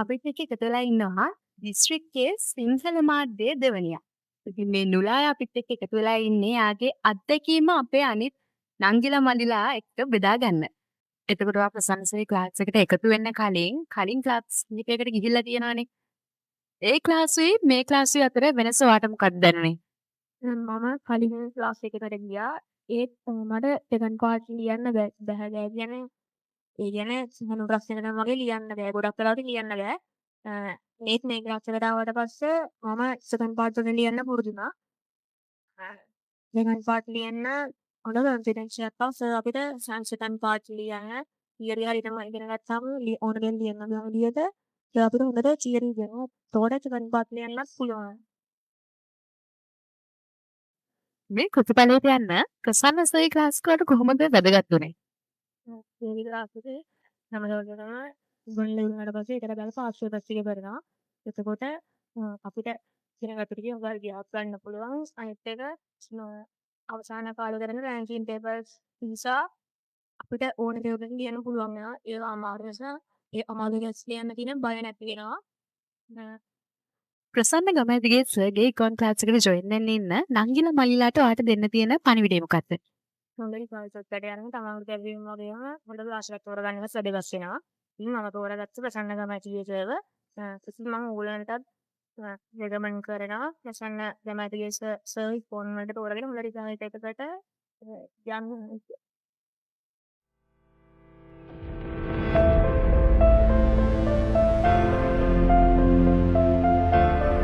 අපිත් එක්ක එකතු වෙලා ඉන්නවා දිස්ත්‍රික්කයේ සිංහල මාධ්‍යයේ දෙවනියා. ඉතින් මේ නුලාය අපිත් එක්ක එකතු වෙලා ඉන්නේ යාගේ අත්දැකීම අපේ අනිත් නංගිලා මල්ලිලා එක්ක බෙදා ගන්න. එතකොට ඔයා ප්‍රසන්නසරි ක්ලාස් එකට එකතු වෙන්න කලින් ක්ලාස් එකකට ගිහිල්ලා තියෙනවනේ. ඒ ක්ලාසුයි මේ ක්ලාසුයි අතර වෙනස ඔයාට මොකක්ද දැනුනේ? මම කලින් ක්ලාස් එකකට ගියා. ඒත් මට සෙකන්ඩ් පාර්ට් ලියන්න බැහැ. ඒ කියන්නේ සුමන ප්‍රශ්නෙකට වගේ ලියන්න බෑ. ගොඩක් වෙලාවට ලියන්න බෑ. ඒත් මේ ක්ලාස් එකට ආවට පස්සේ මම සෙකන්ඩ් පාර්ට් එක ලියන්න පුරුදු වුණා. සෙකන්ඩ් පාර්ට් ලියන්න හොඳ කොන්ෆිඩන්ස් එකක් ආවා. සර් අපිට සෙකන්ඩ් පාර්ට් ලියන්න තියරි හරියටම ඉගෙන ගත්තාම ඕන දෙයක් ලියන්න බෑ විදියට සර් අපිට හොඳට තියරි දෙනවා. ඒතකොට සෙකන්ඩ් පාර්ට් ලියන්නත් පුළුවන්. මේ කෘතිඵලයට යන්න ප්‍රසන්නසරි ක්ලාස් වලට කොහොමද වැදගත් උනේ? තියරි ක්ලාස් එකේ හැම දවසකම ඉගෙනලා ඉවරනට පස්සේ ඒකට දාලා පාස් පේපර්ස් ටික කරනවා. එතකොට අපිට ඉගෙන ගත්ත ටික උගල් ගියාක් ගන්න පුළුවන්. අනිත් එක අවසාන කාලේ කරන රෑන්කින් පේපර්ස් නිසා අපිට ඕන දේවල් ලියන්න පුළුවන් වෙනවා. ඒවා අමාරු නිසා ඒ අමාරු ගැස් ලියන්න තියෙන බය නැති වෙනවා. ප්‍රසන්න ගමැතිගේ සර්ගේ ඉකොන් ක්ලාස් එකට ජොයින් වෙන්න ඉන්න නංගිලා මල්ලිලාට ඔයාට දෙන්න තියෙන පණිවිඩය මොකක්ද? හොඳයි පාසලකට යන තමන්ගේ ලැබීම වගේම හොඳ ක්ලාස් එකක් තෝරගන්න එක වැදගත් වෙනවා. ඉතින් මම තෝරාගත්ත ප්‍රසන්න ගමැතිගේ සර්ව කිසිම මම ඕගලන්ටත් රෙකමන්ඩ් කරනවා. ප්‍රසන්න ගමැතිගේ සර් ෆෝන් වලට තෝරගෙන මුලට එකකට යන්න